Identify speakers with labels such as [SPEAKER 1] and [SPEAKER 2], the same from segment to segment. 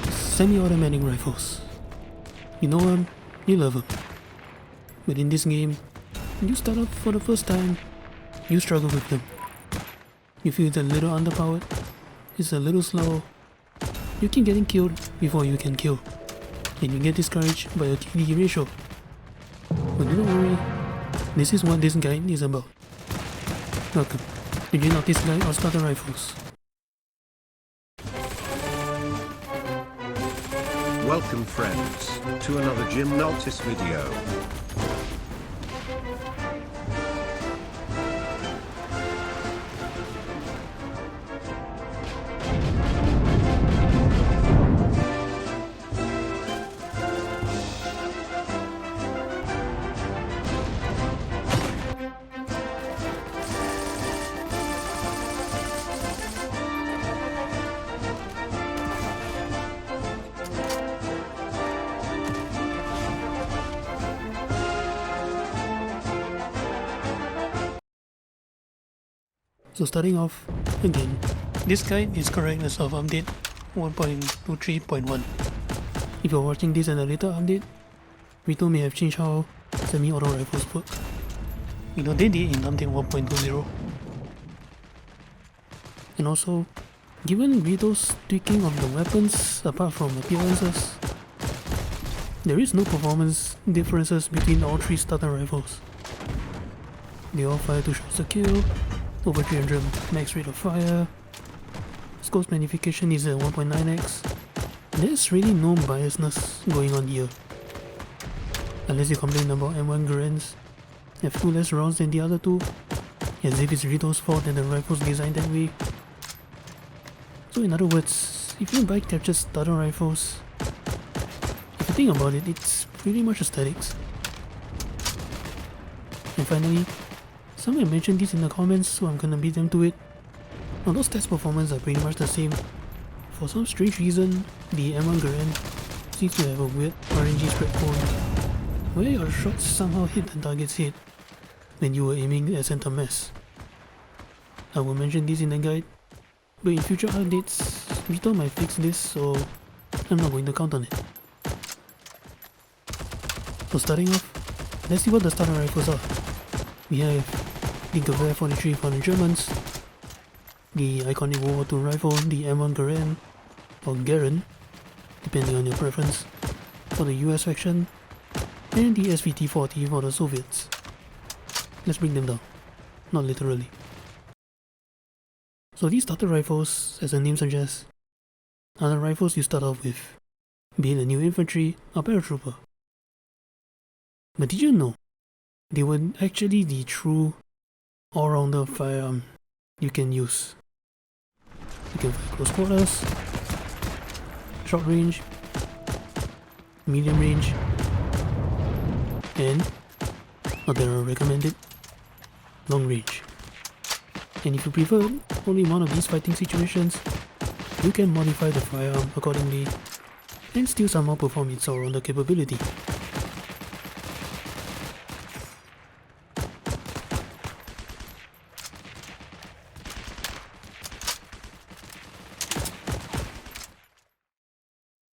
[SPEAKER 1] Semi-automatic rifles. You know them, you love them. But in this game, when you start up for the first time, you struggle with them. You feel it's a little underpowered, it's a little slow, you keep getting killed before you can kill, and you get discouraged by your TD ratio. But don't worry, this is what this guide is about. Welcome to Jin Opti's Guide on Starter Rifles.
[SPEAKER 2] Welcome friends, to another Jim Noltis video.
[SPEAKER 1] So starting off, again, this guide is correct as of update 1.23.1. If you're watching this at a later update, Recon may have changed how semi-auto rifles work. You know, they did in update 1.20. And also, given Rito's tweaking of the weapons apart from appearances, there is no performance differences between all three starter rifles. They all fire 2 shots a kill, over 300 max rate of fire, scope magnification is at 1.9x. There's really no biasness going on here. Unless you complain about M1 Garens have 2 less rounds than the other two, as if it's Rito's fault that the rifle's designed that way. So in other words, if you buy captured starter rifles, if you think about it, it's pretty much aesthetics. And finally, someone mentioned this in the comments, so I'm gonna beat them to it. Now those test performances are pretty much the same. For some strange reason, the M1 Garen seems to have a weird RNG spread cone, where your shots somehow hit the target's head when you were aiming at center mass. I will mention this in the guide, but in future updates, Rito might fix this, so I'm not going to count on it. So starting off, let's see what the starter rifles are. We have the Gewehr 43 for the Germans, the iconic World War II rifle, the M1 Garen, or Garen, depending on your preference, for the US faction, and the SVT-40 for the Soviets. Let's bring them down, not literally. So these starter rifles, as the name suggests, are the rifles you start off with, be it a new infantry or paratrooper. But did you know they were actually the true all-rounder firearm you can use? You can fire close quarters, short range, medium range, and, not that I recommend it, long range. And if you prefer only one of these fighting situations, you can modify the firearm accordingly and still somehow perform its all-rounder capability.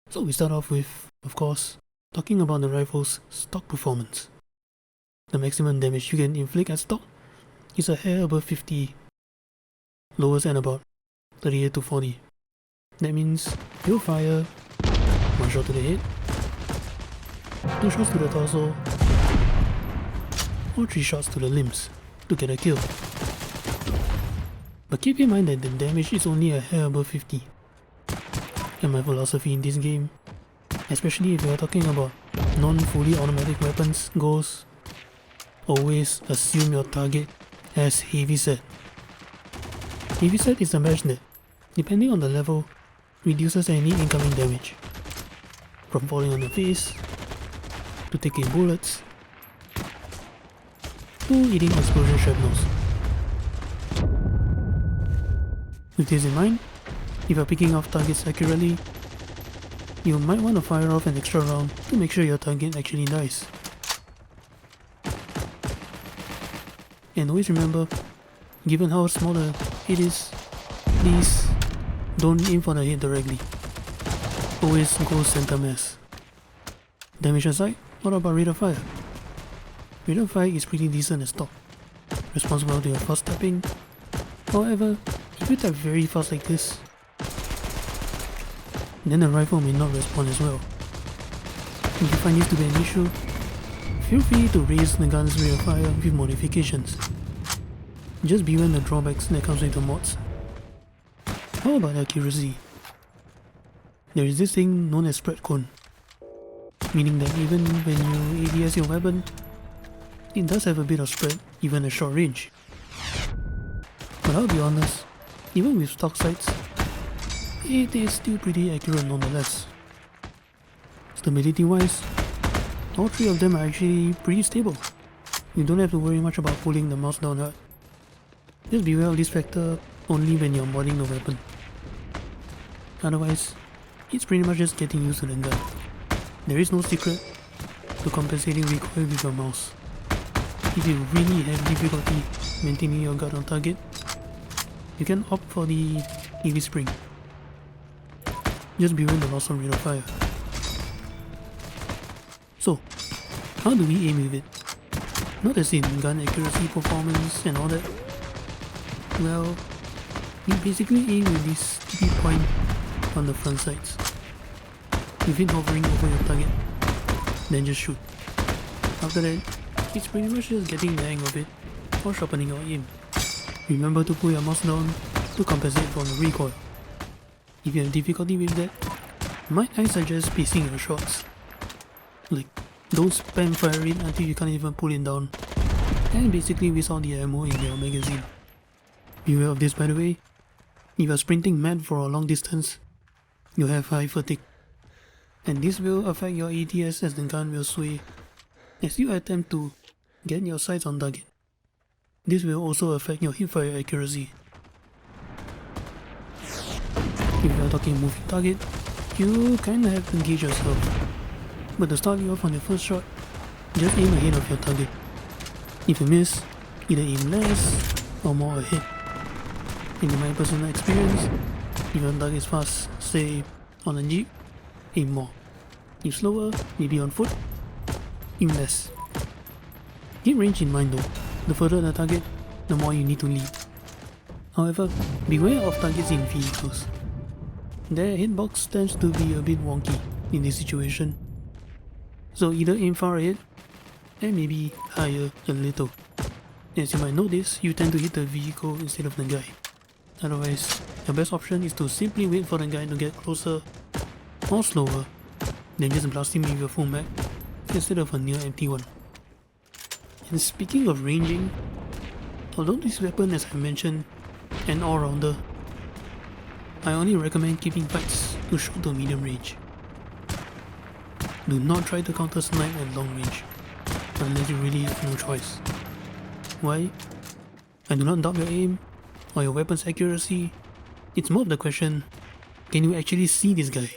[SPEAKER 1] So we start off with, of course, talking about the rifle's stock performance. The maximum damage you can inflict at stock is a hair above 50, lowest at about 38 to 40. That means you'll fire 1 shot to the head, 2 shots to the torso, or 3 shots to the limbs to get a kill. But keep in mind that the damage is only a hair above 50. And my philosophy in this game, especially if you are talking about non-fully automatic weapons, goes always assume your target has heavy set. Heavy set is a badge that, depending on the level, reduces any incoming damage, from falling on the face, to taking bullets, to eating explosion shrapnels. With this in mind, if you're picking off targets accurately, you might want to fire off an extra round to make sure your target actually dies. And always remember, given how small it is, please Don't aim for the head directly. Always go center mass. Damage aside, what about rate of fire? Rate of fire is pretty decent as stock, responsible to your fast tapping. However, if you tap very fast like this, then the rifle may not respond as well. If you find this to be an issue, feel free to raise the gun's rate of fire with modifications. Just beware the drawbacks that comes with the mods. How about accuracy? There is this thing known as spread cone, meaning that even when you ADS your weapon, it does have a bit of spread even at short range. But I'll be honest, even with stock sights, it is still pretty accurate nonetheless. Stability wise, all three of them are actually pretty stable. You don't have to worry much about pulling the mouse down hard. Just beware of this factor only when you're modding the weapon. Otherwise, it's pretty much just getting used to the gun. There is no secret to compensating recoil with your mouse. If you really have difficulty maintaining your gun on target, you can opt for the EV spring. Just beware the loss of rate of fire. So, how do we aim with it? Not as in gun accuracy, performance and all that. Well, you basically aim with this TP point on the front sights. With it hovering over your target, then just shoot. After that, it's pretty much just getting the hang of it or sharpening your aim. Remember to pull your mouse down to compensate for the recoil. If you have difficulty with that, might I suggest spacing your shots. Like, don't spam fire it until you can't even pull it down, and basically waste all the ammo in your magazine. Beware of this, by the way. If you're sprinting mad for a long distance, you'll have high fatigue, and this will affect your ADS as the gun will sway as you attempt to get your sights on target. This will also affect your hipfire accuracy. If you're talking moving target, you kinda have to engage yourself. But to start you off on your first shot, just aim ahead of your target. If you miss, either aim less or more ahead. In my personal experience, if your target is fast, say on a jeep, aim more. If slower, maybe on foot, aim less. Keep range in mind though, the further the target, the more you need to lead. However, beware of targets in vehicles. Their hitbox tends to be a bit wonky in this situation. So either aim far ahead and maybe higher a little. As you might notice, you tend to hit the vehicle instead of the guy. Otherwise, your best option is to simply wait for the guy to get closer or slower, then just blast him with your full mag instead of a near empty one. And speaking of ranging, although this weapon, as I mentioned, an all-rounder, I only recommend keeping fights to short to medium range. Do not try to counter snipe at long range, unless you really have no choice. Why? I do not doubt your aim or your weapon's accuracy. It's more of the question, can you actually see this guy?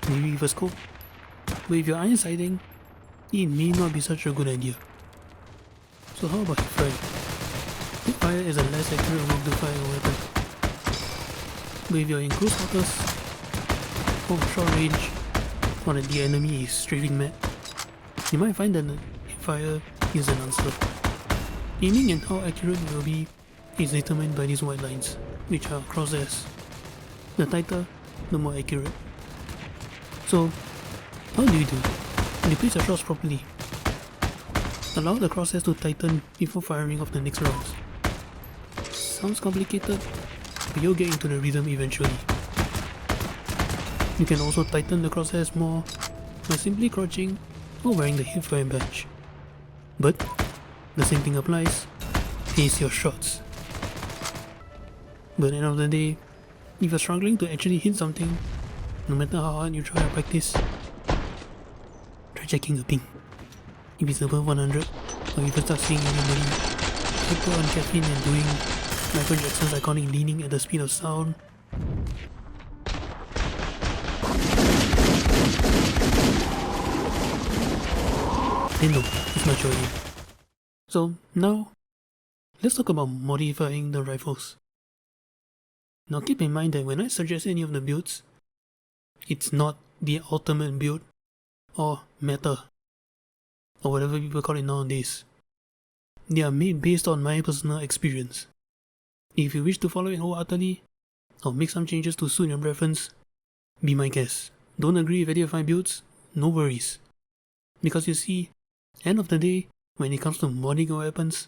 [SPEAKER 1] Maybe with a scope, but if you're iron sighting, it may not be such a good idea. So how about hipfire? Hipfire is a less accurate way to fire a weapon. But if you're in close quarters, or short range, or that the enemy is strafing mad, you might find that hipfire is an answer. Aiming and how accurate you will be is determined by these white lines, which are crosshairs. The tighter, the more accurate. So, how do you do? You place your shots properly. Allow the crosshairs to tighten before firing off the next rounds. Sounds complicated, but you'll get into the rhythm eventually. You can also tighten the crosshairs more by simply crouching or wearing the hipfire badge. But the same thing applies, pace your shots. But at the end of the day, if you're struggling to actually hit something, no matter how hard you try to practice, try checking the ping. If it's above 100, or if you start seeing anybody hyper on caffeine and doing Michael Jackson's iconic leaning at the speed of sound, then no, it's not your aim. So now, let's talk about modifying the rifles. Now keep in mind that when I suggest any of the builds, it's not the ultimate build or meta or whatever people call it nowadays. They are made based on my personal experience. If you wish to follow it wholeheartedly or make some changes to suit your preference, be my guest. Don't agree with any of my builds? No worries. Because you see, end of the day, when it comes to modding your weapons,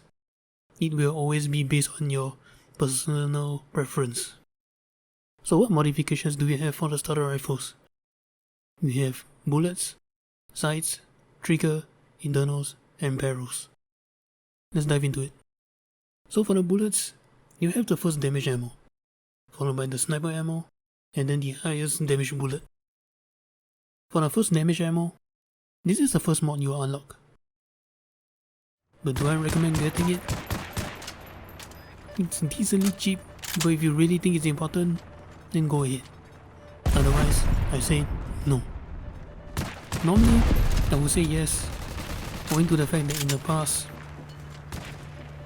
[SPEAKER 1] it will always be based on your personal preference. So what modifications do we have for the starter rifles? We have bullets, sights, trigger, internals, and barrels. Let's dive into it. So for the bullets, you have the first damage ammo, followed by the sniper ammo, and then the highest damage bullet. For the first damage ammo, this is the first mod you will unlock. But do I recommend getting it? It's decently cheap, but if you really think it's important, then go ahead. Otherwise, I say no. Normally, I would say yes, owing to the fact that in the past,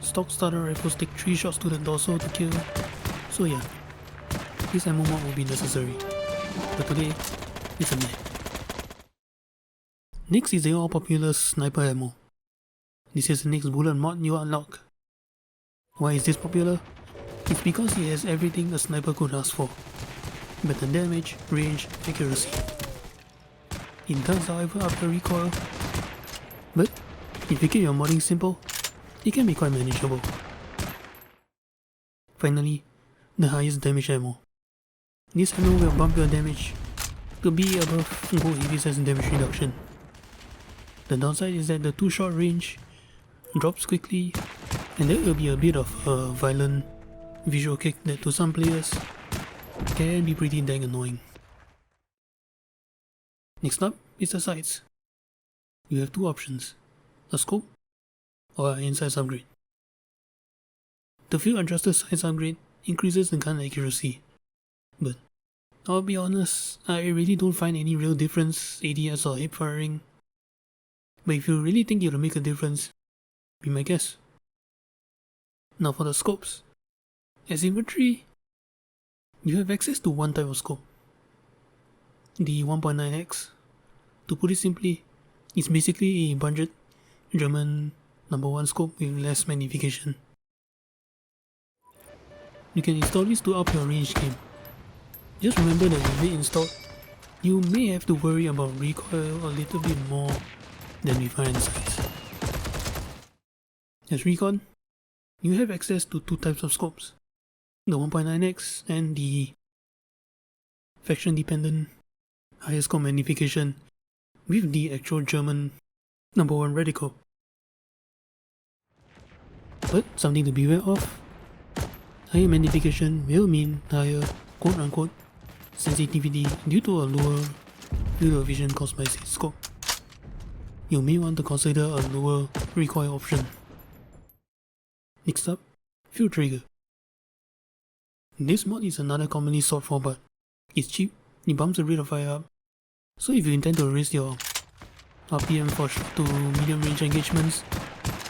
[SPEAKER 1] stock starter rifles take 3 shots to the torso to kill, so yeah, this ammo mod will be necessary. But today, it's a meh. Next is the all popular sniper ammo. This is the next bullet mod you unlock. Why is this popular? It's because it has everything a sniper could ask for. Better damage, range, accuracy. It does however up the recoil, but if you keep your modding simple, it can be quite manageable. Finally, the highest damage ammo. This ammo will bump your damage to be above gold heavy size damage reduction. The downside is that the 2-shot range drops quickly, and there will be a bit of a violent visual kick that to some players can be pretty dang annoying. Next up is the sights. You have 2 options, a scope or an insights upgrade. The field adjusted sights upgrade increases the gun accuracy, but I'll be honest, I really don't find any real difference ADS or hip firing. But if you really think it'll make a difference, be my guest. Now for the scopes. As infantry, you have access to one type of scope, the 1.9x. To put it simply, it's basically a budget German #1 scope with less magnification. You can install this to up your range game. Just remember that when they installed, you may have to worry about recoil a little bit more than with iron sights. As Recon, you have access to 2 types of scopes, the 1.9x and the faction dependent higher scope magnification with the actual German #1 reticle. But something to be aware of, higher magnification will mean higher quote-unquote sensitivity due to a lower field of vision caused by this scope. You may want to consider a lower recoil option. Next up, field trigger. This mod is another commonly sought for, but it's cheap, it bumps the rate of fire up, so if you intend to raise your RPM for short to medium range engagements,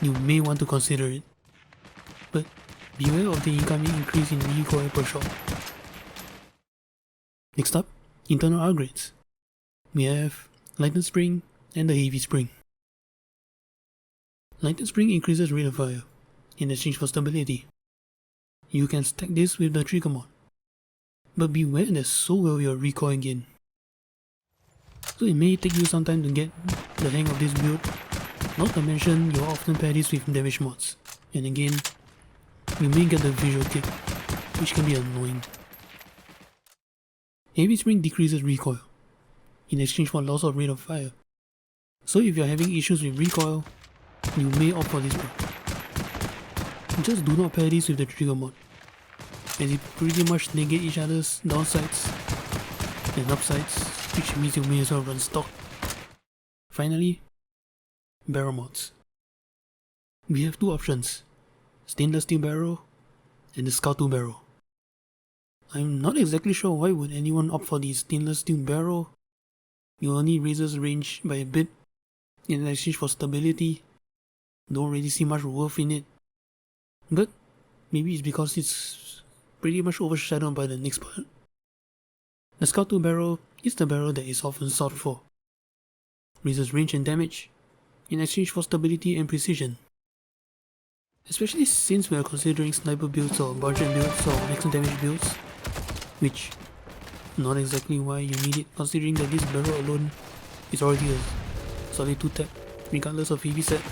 [SPEAKER 1] you may want to consider it. But beware of the incoming increase in recoil per shot. Next up, internal upgrades. We have lightened spring and the heavy spring. Lightened spring increases rate of fire in exchange for stability. You can stack this with the trigger mod, but beware that so will your recoil gain. So it may take you some time to get the hang of this build, not to mention you'll often pair this with damage mods, and again, you may get the visual kick, which can be annoying. Heavy spring decreases recoil, in exchange for loss of rate of fire. So if you're having issues with recoil, you may opt for this one. Just do not pair this with the trigger mod, as it pretty much negate each other's downsides and upsides, which means you may as well run stock. Finally, barrel mods. We have 2 options, stainless steel barrel and the Scout 2 barrel. I'm not exactly sure why would anyone opt for the stainless steel barrel. You only raises range by a bit in exchange for stability. Don't really see much worth in it. But maybe it's because it's pretty much overshadowed by the next part. The Scout 2 barrel is the barrel that is often sought for. Raises range and damage in exchange for stability and precision. Especially since we are considering sniper builds or budget builds or max damage builds, which not exactly why you need it considering that this barrel alone is already a solid 2-tap regardless of heavy set.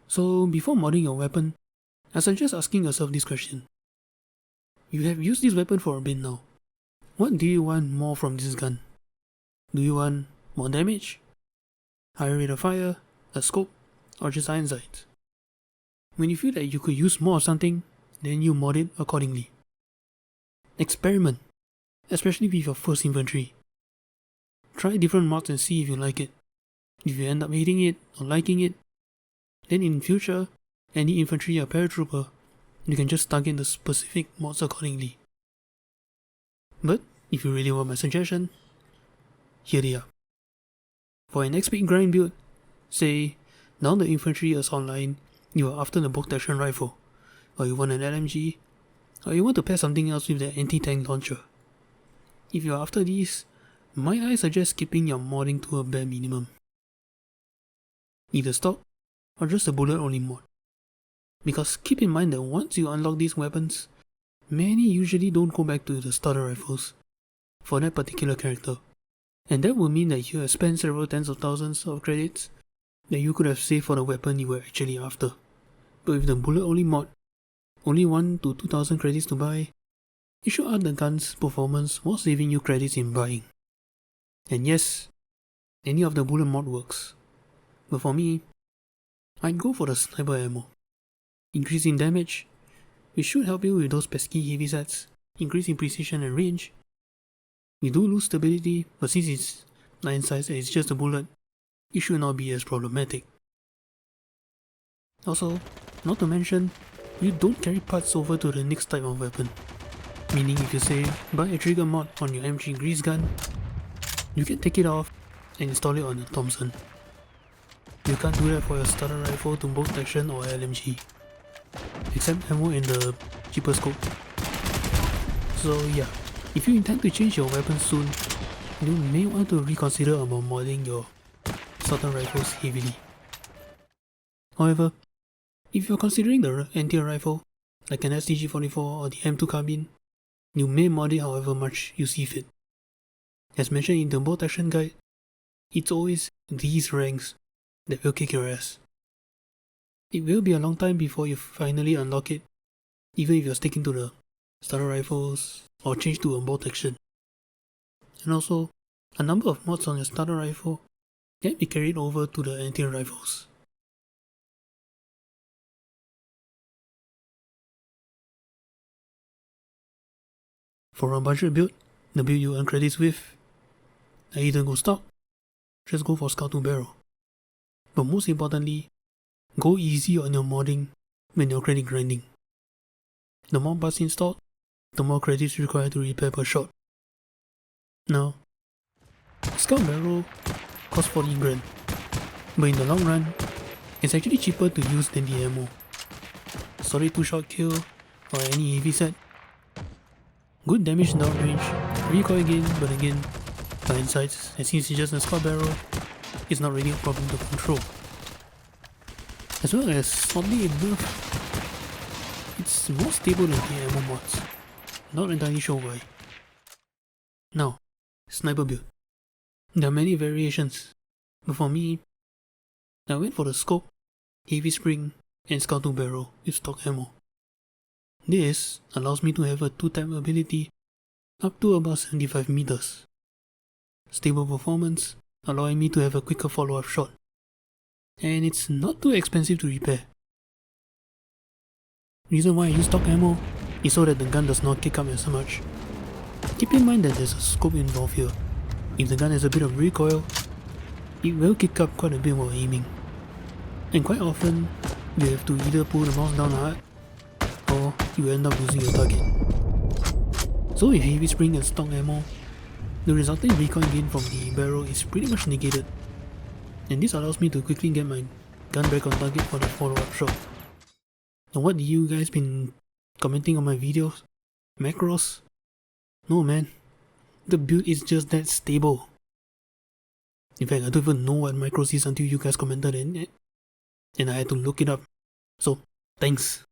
[SPEAKER 1] So before modding your weapon, I suggest asking yourself this question. You have used this weapon for a bit now. What do you want more from this gun? Do you want more damage, higher rate of fire, a scope, or just iron sights? When you feel that you could use more of something, then you mod it accordingly. Experiment, especially with your first infantry. Try different mods and see if you like it. If you end up hating it or liking it, then in future, any infantry or paratrooper, you can just target the specific mods accordingly. But if you really want my suggestion, here they are. For an XP grind build, say now the infantry is online, you are after the bolt action rifle, or you want an LMG, or you want to pair something else with the anti-tank launcher. If you are after these, might I suggest keeping your modding to a bare minimum. Either stock or just a bullet only mod. Because keep in mind that once you unlock these weapons, many usually don't go back to the starter rifles for that particular character. And that will mean that you have spent several tens of thousands of credits that you could have saved for the weapon you were actually after. But with the bullet only mod, only 1 to 2,000 credits to buy, it should up the gun's performance while saving you credits in buying. And yes, any of the bullet mod works. But for me, I'd go for the sniper ammo. Increase in damage, which should help you with those pesky heavy sets, increase in precision and range. You do lose stability, but since it's 9 size and it's just a bullet, it should not be as problematic. Also, not to mention, you don't carry parts over to the next type of weapon. Meaning if you say, buy a trigger mod on your M3 grease gun, you can take it off and install it on your Thompson. You can't do that for your starter rifle to bolt action or LMG, except ammo and the cheaper scope. So yeah, if you intend to change your weapon soon, you may want to reconsider about modding your starter rifles heavily. However, if you're considering the anti-rifle, like an STG-44 or the M2 carbine, you may mod it however much you see fit. As mentioned in the bolt action guide, it's always these ranks that will kick your ass. It will be a long time before you finally unlock it, even if you're sticking to the starter rifles or change to a bolt action. And also, a number of mods on your starter rifle can be carried over to the anti-rifles. For a budget build, the build you earn credits with, I either go stock, just go for Scout 2 barrel. But most importantly, go easy on your modding when you're credit grinding. The more parts installed, the more credits required to repair per shot. Now, Scout barrel costs 40 grand, but in the long run, it's actually cheaper to use than the ammo. Solid 2-shot kill or any heavy set. Good damage downrange, recoil gain, but again, blind sights, and since it's just a scout barrel, it's not really a problem to control. As well as, oddly enough, it's more stable than the ammo mods. Not entirely sure why. Now, sniper build. There are many variations, but for me, I went for the scope, heavy spring, and Scout 2 barrel with stock ammo. This allows me to have a 2-tap ability up to about 75 meters. Stable performance, allowing me to have a quicker follow-up shot. And it's not too expensive to repair. Reason why I use stock ammo is so that the gun does not kick up as much. Keep in mind that there's a scope involved here. If the gun has a bit of recoil, it will kick up quite a bit while aiming. And quite often, you have to either pull the mouse down hard, or you end up losing your target. So with heavy spring and stock ammo, the resulting recon gain from the barrel is pretty much negated, and this allows me to quickly get my gun back on target for the follow-up shot. Now what you guys been commenting on my videos? Macros? No man, the build is just that stable. In fact, I don't even know what macros is until you guys commented in it, and I had to look it up. So, thanks.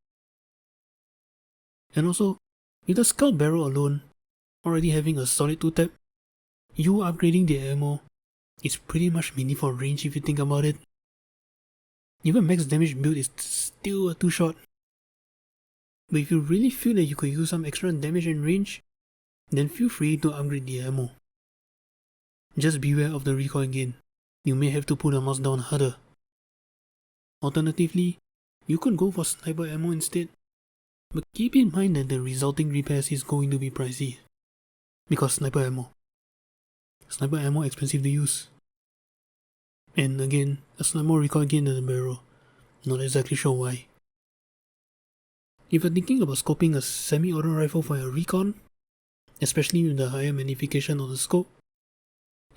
[SPEAKER 1] And also, with the scout barrel alone, already having a solid 2-tap, you upgrading the ammo is pretty much mini for range if you think about it. Even max damage build is still a 2-shot. But if you really feel that you could use some extra damage and range, then feel free to upgrade the ammo. Just beware of the recoil gain. You may have to put the mouse down harder. Alternatively, you could go for sniper ammo instead, but keep in mind that the resulting repairs is going to be pricey. Because sniper ammo expensive to use. And again, a slight more recoil gain than the barrel. Not exactly sure why. If you're thinking about scoping a semi-auto rifle for your Recon, especially with the higher magnification of the scope,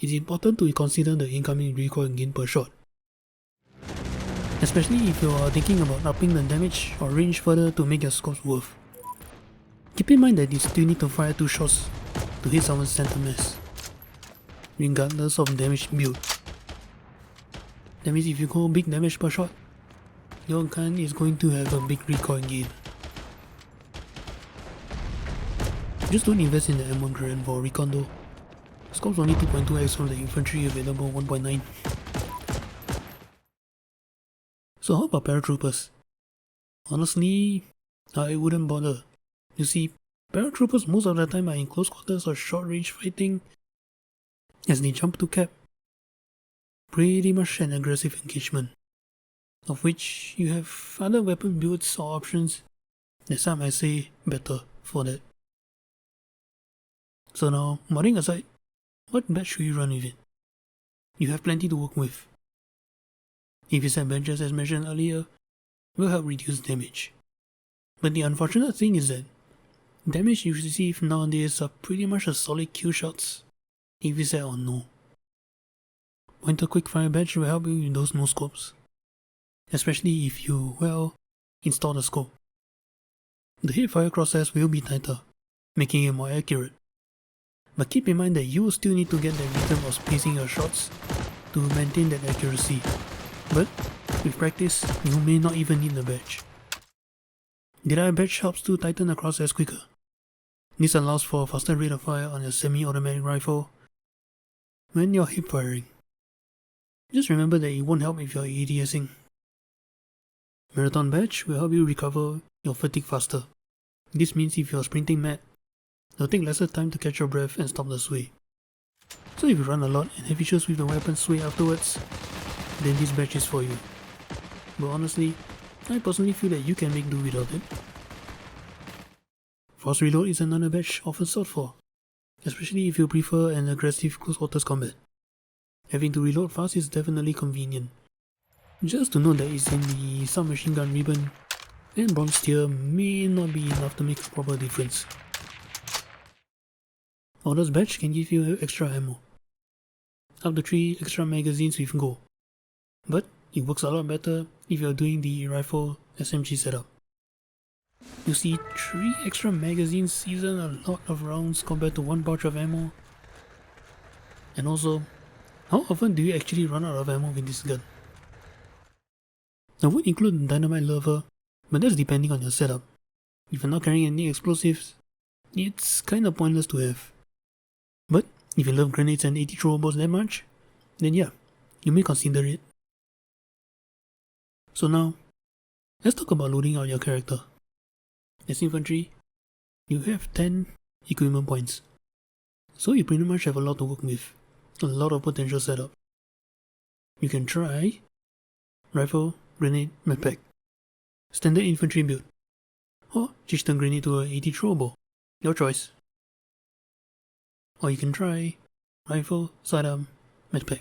[SPEAKER 1] it's important to consider the incoming recoil gain per shot. Especially if you are thinking about upping the damage or range further to make your scopes worth. Keep in mind that you still need to fire 2 shots to hit someone's center mass, regardless of damage build. That means if you go big damage per shot, your gun is going to have a big recoil gain. Just don't invest in the M1 Grand for Recon though. Scope's only 2.2x from the infantry available 1.9. So how about paratroopers? Honestly, I wouldn't bother. You see, paratroopers most of the time are in close quarters or short range fighting, as they jump to cap. Pretty much an aggressive engagement, of which you have other weapon builds or options that some might say better for that. So now, modding aside, what batch should you run with it? You have plenty to work with. If you set batches as mentioned earlier, will help reduce damage. But the unfortunate thing is that damage you receive nowadays are pretty much a solid kill shots if you set on no. Pointer quickfire batch will help you with those no scopes, especially if you, install the scope. The hipfire crosshairs will be tighter, making it more accurate. But keep in mind that you will still need to get the rhythm of spacing your shots to maintain that accuracy. But with practice, you may not even need the badge. The eye badge helps to tighten the crosshairs quicker. This allows for a faster rate of fire on your semi-automatic rifle when you're hip firing. Just remember that it won't help if you're ADSing. Marathon badge will help you recover your fatigue faster. This means if you're sprinting mad, it'll take lesser time to catch your breath and stop the sway. So if you run a lot and have issues with the weapon sway afterwards, then this badge is for you. But honestly, I personally feel that you can make do without it. Force reload is another badge often sought for, especially if you prefer an aggressive close quarters combat. Having to reload fast is definitely convenient. Just to note that it's in the submachine gun ribbon, and bronze tier may not be enough to make a proper difference. Orders badge can give you extra ammo, up to 3 extra magazines with go, but it works a lot better if you're doing the rifle SMG setup. You see, 3 extra magazines season a lot of rounds compared to 1 pouch of ammo. And also, how often do you actually run out of ammo with this gun? I would include the dynamite lover, but that's depending on your setup. If you're not carrying any explosives, it's kinda pointless to have. But if you love grenades and 80 throwables that much, then yeah, you may consider it. So now, let's talk about loading out your character. As infantry, you have 10 equipment points, so you pretty much have a lot to work with, a lot of potential setup. You can try rifle, grenade, medpack, standard infantry build, or change the grenade to a 80 throwable, your choice. Or you can try rifle, sidearm, medpack.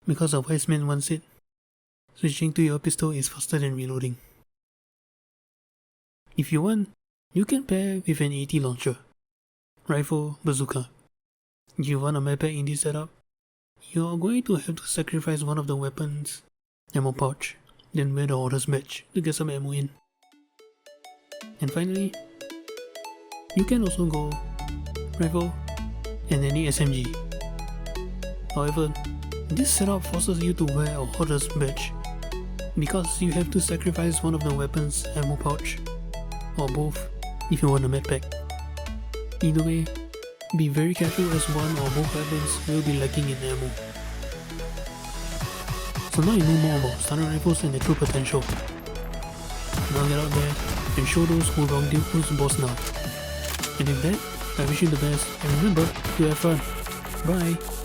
[SPEAKER 1] Because of Wise Man once said, switching to your pistol is faster than reloading. If you want, you can pair with an AT launcher, rifle, bazooka. If you want a medpack in this setup, you are going to have to sacrifice one of the weapons, ammo pouch, then wear the orders badge to get some ammo in. And finally, you can also go rifle and any SMG. However, this setup forces you to wear a hoarder's badge because you have to sacrifice one of the weapon's ammo pouch, or both if you want a med pack. Either way, be very careful as one or both weapons will be lacking in ammo. So now you know more about stunner rifles and their true potential. Now get out there and show those who wronged you who's boss now. And with that, I wish you the best and remember to have fun. Bye!